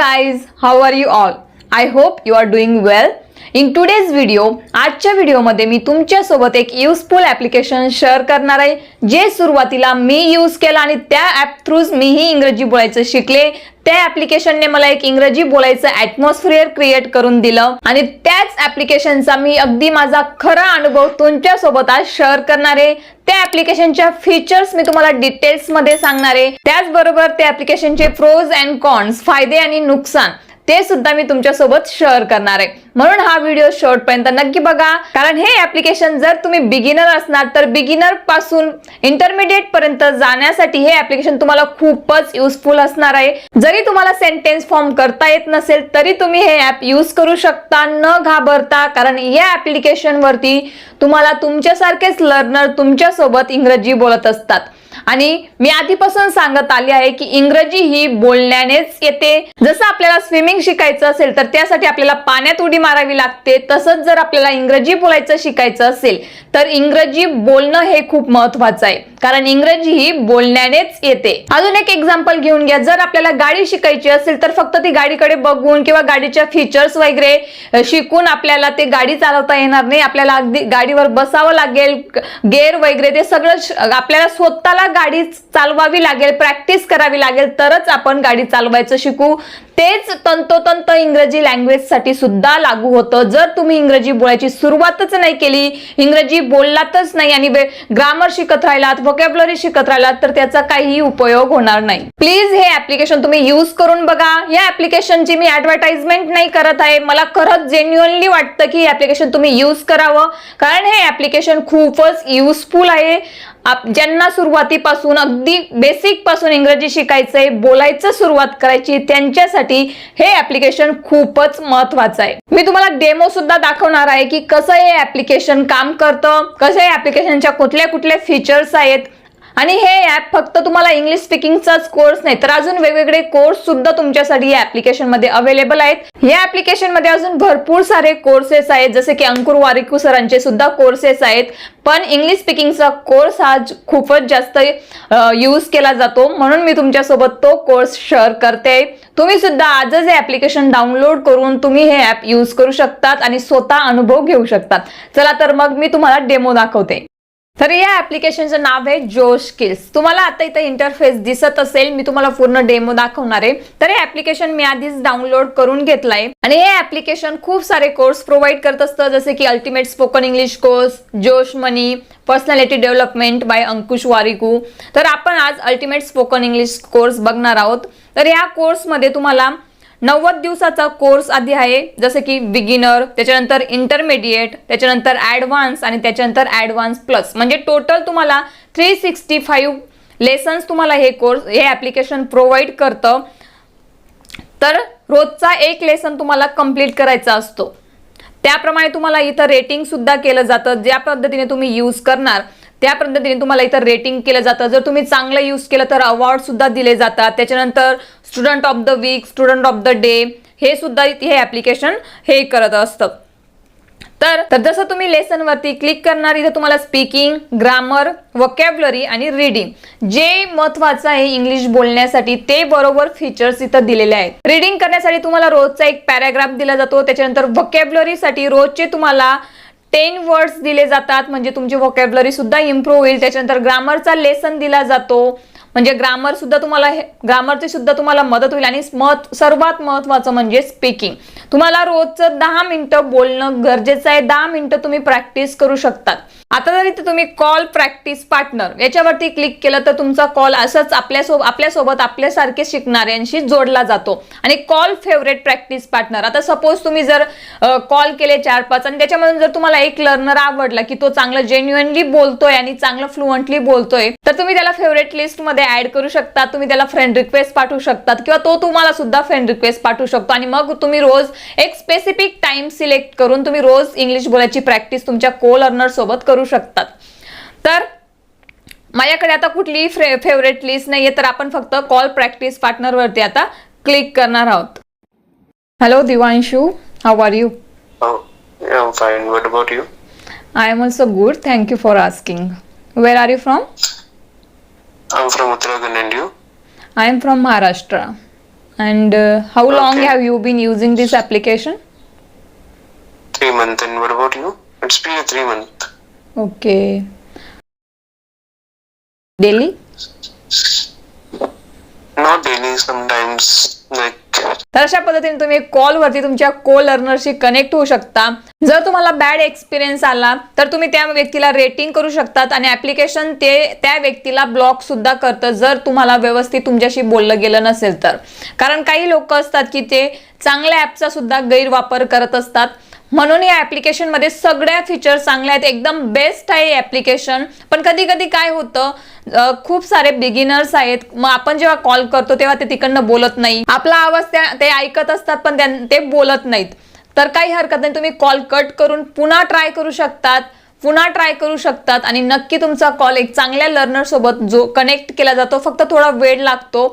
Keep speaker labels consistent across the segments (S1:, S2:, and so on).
S1: guys, how are you all? I hope you are doing well. In today's video, आजच्या व्हिडिओमध्ये मी तुमच्या सोबत एक युजफुल ॲप्लिकेशन शेअर करणार आहे जे सुरुवातीला मी यूज केला आणि त्या ॲप थ्रूज मीही इंग्रजी बोलायचं शिकले. त्या ॲप्लिकेशनने मला एक इंग्रजी बोलायचं ॲटमॉस्फिअर क्रिएट करून दिलं आणि त्याच ॲप्लिकेशनचा मी अगदी माझा खरा अनुभव तुमच्या सोबत आज शेअर करणार आहे. त्या ॲप्लिकेशनच्या फीचर्स मी तुम्हाला डिटेल्स मध्ये सांगणार आहे. त्याचबरोबर त्या ॲप्लिकेशनचे प्रोज अँड कॉन्स, फायदे आणि नुकसान ते सुद्धा मी तुमच्या सोबत शेअर करणार आहे. म्हणून हा व्हिडिओ शेवटपर्यंत नक्की बघा, कारण हे ॲप्लिकेशन जर तुम्ही बिगिनर असणार तर बिगिनर पासून इंटरमिडिएट पर्यंत जाण्यासाठी हे ॲप्लिकेशन तुम्हाला खूपच युजफुल असणार आहे. जरी तुम्हाला सेंटेन्स फॉर्म करता येत नसेल तरी तुम्ही हे ॲप यूज करू शकता न घाबरता, कारण या ॲप्लिकेशन वरती तुम्हाला तुमच्यासारखेच लर्नर तुमच्या सोबत इंग्रजी बोलत असतात. आणि मी आधीपासून सांगत आली आहे की इंग्रजी ही बोलण्यानेच येते. जसं आपल्याला स्विमिंग शिकायचं असेल तर त्यासाठी आपल्याला पाण्यात उडी मारावी लागते, तसंच जर आपल्याला इंग्रजी बोलायचं शिकायचं असेल तर इंग्रजी बोलणं हे खूप महत्त्वाचं आहे, कारण इंग्रजी ही बोलण्यानेच येते. अजून एक एक्झाम्पल घेऊन घ्या. जर आपल्याला गाडी शिकायची असेल तर फक्त ती गाडीकडे बघून किंवा गाडीच्या फीचर्स वगैरे शिकून आपल्याला ते गाडी चालवता येणार नाही. आपल्याला अगदी गाडीवर बसावं लागेल, गेअर वगैरे ते सगळं आपल्याला स्वतःला गाडी चालवावी लागेल, प्रॅक्टिस करावी लागेल, तरच आपण गाडी चालवायचं शिकू. तेच तंतोतंत इंग्रजी लँग्वेज साठी सुद्धा लागू होतं. जर तुम्ही इंग्रजी बोलायची सुरुवातच नाही केली, इंग्रजी बोललातच नाही आणि ग्रामर शिकत राहिलात, व्होकॅब्युलरी शिकत राहिलात तर त्याचा काही उपयोग होणार नाही. प्लीज हे ऍप्लिकेशन तुम्ही यूज करून बघा. या ऍप्लिकेशनची मी ऍडव्हर्टाइजमेंट नाही करत आहे, मला खरंच जेन्युअनली वाटतं की हे ऍप्लिकेशन तुम्ही यूज करावं, कारण हे ऍप्लिकेशन खूपच युजफुल आहे. ज्यांना सुरुवातीपासून अगदी बेसिक पासून इंग्रजी शिकायचंय, बोलायचं सुरुवात करायची, त्यांच्यासाठी हे ऍप्लिकेशन खूपच महत्त्वाचं आहे. मी तुम्हाला डेमो सुद्धा दाखवणार आहे की कसं हे ऍप्लिकेशन काम करतं, कसं हे ऍप्लिकेशनच्या कुठल्या कुठल्या फीचर्स आहेत. आणि हे ॲप फक्त तुम्हाला इंग्लिश स्पीकिंगचाच कोर्स नाही तर अजून वेगवेगळे कोर्स सुद्धा तुमच्यासाठी या ऍप्लिकेशन मध्ये अवेलेबल आहेत. या ऍप्लिकेशन मध्ये अजून भरपूर सारे कोर्सेस आहेत, जसे की अंकुर वारिकू सरांचे सुद्धा कोर्सेस आहेत. पण इंग्लिश स्पीकिंगचा कोर्स हा खूपच जास्त यूज केला जातो, म्हणून मी तुमच्यासोबत तो कोर्स शेअर करते. तुम्ही सुद्धा आजच हे ऍप्लिकेशन डाउनलोड करून तुम्ही हे ॲप यूज करू शकतात आणि स्वतः अनुभव घेऊ शकतात. चला तर मग मी तुम्हाला डेमो दाखवते. तर या ऍप्लिकेशनचं नाव आहे जोश स्किल्स. तुम्हाला आता इथं इंटरफेस दिसत असेल, मी तुम्हाला पूर्ण डेमो दाखवणार आहे. तर हे ऍप्लिकेशन मी आधीच डाउनलोड करून घेतलंय आणि हे ऍप्लिकेशन खूप सारे कोर्स प्रोव्हाइड करत असतं, जसे की अल्टिमेट स्पोकन इंग्लिश कोर्स, जोश मनी, पर्सनॅलिटी डेव्हलपमेंट बाय अंकुश वारिकू. तर आपण आज अल्टिमेट स्पोकन इंग्लिश कोर्स बघणार आहोत. तर या कोर्समध्ये तुम्हाला 90 दिवसाचा कोर्स आधी आहे, जसे की बिगिनर, त्याच्यानंतर इंटरमिडिएट, त्याच्यानंतर ॲडव्हान्स आणि त्याच्यानंतर ॲडव्हान्स प्लस, म्हणजे टोटल तुम्हाला 365 लेसन्स तुम्हाला हे ॲप्लिकेशन प्रोव्हाइड करतं. तर रोजचा एक लेसन तुम्हाला कंप्लीट करायचा असतो. त्याप्रमाणे तुम्हाला इथं रेटिंग सुद्धा केलं जातं. ज्या पद्धतीने तुम्ही यूज करणार त्या पद्धतीने तुम्हाला इथं रेटिंग केलं जातं. जर तुम्ही चांगलं यूज केलं तर अवॉर्ड सुद्धा दिले जातात. त्याच्यानंतर student of the week, student of the day हे सुद्धा हे ॲप्लिकेशन हे करत असतं. तर जसं तुम्ही लेसन वरती क्लिक करणार, इथे तुम्हाला स्पीकिंग, ग्रामर, व्होकॅब्युलरी आणि रीडिंग जे महत्त्वाचं आहे इंग्लिश बोलण्यासाठी ते बरोबर फीचर्स इथं दिलेले आहेत. रीडिंग करण्यासाठी तुम्हाला रोजचा एक पॅराग्राफ दिला जातो. त्याच्यानंतर व्होकॅब्युलरीसाठी रोजचे तुम्हाला 10 वर्ड्स दिले जातात, म्हणजे तुमची व्होकॅब्युलरी सुद्धा इम्प्रूव्ह होईल. त्याच्यानंतर ग्रामरचा लेसन दिला जातो, म्हणजे ग्रामरची सुद्धा तुम्हाला मदत होईल. आणि सर्वात महत्त्वाचं म्हणजे स्पीकिंग. तुम्हाला रोजचं 10 मिनिटं बोलणं गरजेचं आहे. 10 मिनिटं तुम्ही प्रॅक्टिस करू शकतात. आता जर इथे तुम्ही कॉल प्रॅक्टिस पार्टनर याच्यावरती क्लिक केलं तर तुमचा कॉल असंच आपल्यासोबत आपल्यासारखे शिकणाऱ्यांशी जोडला जातो. आणि कॉल फेवरेट प्रॅक्टिस पार्टनर, आता सपोज तुम्ही जर कॉल केले 4-5 आणि त्याच्यामधून जर तुम्हाला एक लर्नर आवडला की तो चांगलं जेन्युअनली बोलतोय आणि चांगलं फ्लुएंटली बोलतोय, तर तुम्ही त्याला फेवरेट लिस्ट मध्ये ऍड करू शकता. तुम्ही त्याला फ्रेंड रिक्वेस्ट पाठवू शकतात किंवा तो तुम्हाला सुद्धा फ्रेंड रिक्वेस्ट पाठवू शकतो. आणि मग तुम्ही रोज एक स्पेसिफिक टाइम सिलेक्ट करून तुम्ही रोज इंग्लिश बोलायची प्रॅक्टिस तुमच्या को लर्नर सोबत करू शकतात. तर माझ्याकडे आता कुठलीही फेवरेट लिस्ट नाहीये, तर आपण फक्त कॉल प्रॅक्टिस पार्टनर वरती आता क्लिक करणार आहोत. Hello Divanshu, how are you?
S2: Yeah, I'm fine. What about you?
S1: I am also good. Thank you for asking. Where are you from?
S2: I'm from Uttarakhand, and you?
S1: I am from Maharashtra. And how long
S2: Okay.
S1: have you been using this application?
S2: 3 months. And what about you? It's been a 3 month.
S1: Okay. Daily?
S2: Not daily, sometimes like
S1: तर अशा पद्धतीने तुम्ही कॉलवरती तुमच्या को लर्नरशी connect होऊ शकता. जर तुम्हाला बॅड एक्सपिरियन्स आला तर तुम्ही त्या व्यक्तीला रेटिंग करू शकतात आणि ऍप्लिकेशन ते त्या व्यक्तीला ब्लॉक सुद्धा करतं जर तुम्हाला व्यवस्थित तुमच्याशी बोललं गेलं नसेल तर. कारण काही लोक असतात की ते चांगल्या ॲपचा सुद्धा गैरवापर करत असतात. म्हणून या ऍप्लिकेशन मध्ये सगळ्या फीचर चांगल्या आहेत, एकदम बेस्ट आहे ऍप्लिकेशन. पण कधी कधी काय होतं, खूप सारे बिगिनर्स आहेत, मग आपण जेव्हा कॉल करतो तेव्हा ते तिकडनं बोलत नाही, आपला आवाज ते ऐकत असतात पण ते बोलत नाहीत. तर काही हरकत नाही, तुम्ही कॉल कट करून पुन्हा ट्राय करू शकतात आणि नक्की तुमचा कॉल एक चांगल्या लर्नर सोबत जो कनेक्ट केला जातो. फक्त थोडा वेळ लागतो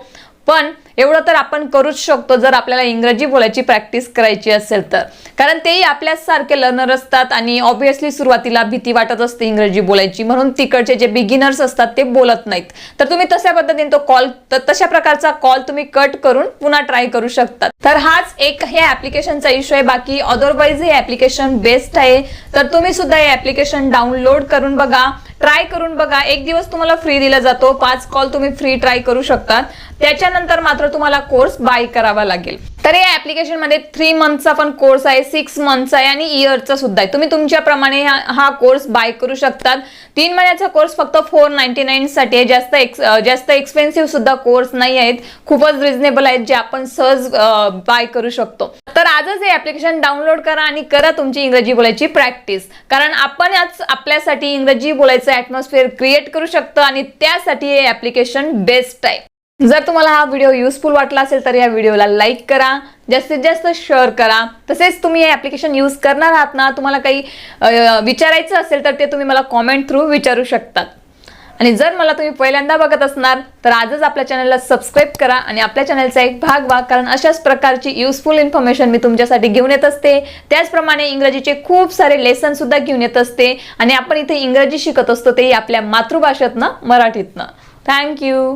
S1: पण एवढं तर आपण करूच शकतो जर आपल्याला इंग्रजी बोलायची प्रॅक्टिस करायची असेल तर. कारण तेही आपल्याच सारखे लर्नर असतात आणि ऑब्व्हियसली सुरुवातीला भीती वाटत असते इंग्रजी बोलायची, म्हणून तिकडचे जे बिगिनर्स असतात ते बोलत नाहीत. तर तुम्ही तशा पद्धतीने तो कॉल तशा प्रकारचा कॉल तुम्ही कट करून पुन्हा ट्राय करू शकतात. तर हाच एक हे ऍप्लिकेशनचा इश्यू आहे. बाकी अदरवाईज हे ऍप्लिकेशन बेस्ट आहे. तर तुम्ही सुद्धा हे ऍप्लिकेशन डाउनलोड करून बघा, ट्राय करून बघा. एक दिवस तुम्हाला फ्री दिला जातो, 5 कॉल तुम्ही फ्री ट्राय करू शकतात. त्याच्यानंतर मात्र तुम्हाला कोर्स बाय करावा लागेल. तर या ऍप्लिकेशन मध्ये 3 मंथचा पण कोर्स आहे, 6 मंथचा आहे आणि इयरचा सुद्धा आहे. तुम्ही तुमच्याप्रमाणे हा कोर्स बाय करू शकतात. 3 महिन्याचा कोर्स फक्त 499 साठी आहे. जास्त एक्सपेन्सिव्ह सुद्धा कोर्स नाही आहेत, खूपच रिझनेबल आहेत जे आपण सहज बाय करू शकतो. तर आजच हे ऍप्लिकेशन डाउनलोड करा आणि करा तुमची इंग्रजी बोलायची प्रॅक्टिस. कारण आपणच आपल्यासाठी इंग्रजी बोलायचं ऍटमॉस्फिअर क्रिएट करू शकतो आणि त्यासाठी हे ऍप्लिकेशन बेस्ट आहे. जर तुम्हाला हा व्हिडिओ युजफुल वाटला असेल तर या व्हिडिओला लाईक करा, जास्तीत जास्त शेअर करा. तसेच तुम्ही हे ऍप्लिकेशन यूज करणार आहात ना, तुम्हाला काही विचारायचं असेल तर ते तुम्ही मला कॉमेंट थ्रू विचारू शकतात. आणि जर मला तुम्ही पहिल्यांदा बघत असणार तर आजच आपल्या चॅनलला सबस्क्राईब करा आणि आपल्या चॅनलचा एक भाग व्हा. कारण अशाच प्रकारची युजफुल इन्फॉर्मेशन मी तुमच्यासाठी घेऊन येत असते. त्याचप्रमाणे इंग्रजीचे खूप सारे लेसन सुद्धा घेऊन येत असते आणि आपण इथे इंग्रजी शिकत असतो तेही आपल्या मातृभाषेतनं, मराठीतनं. थँक्यू.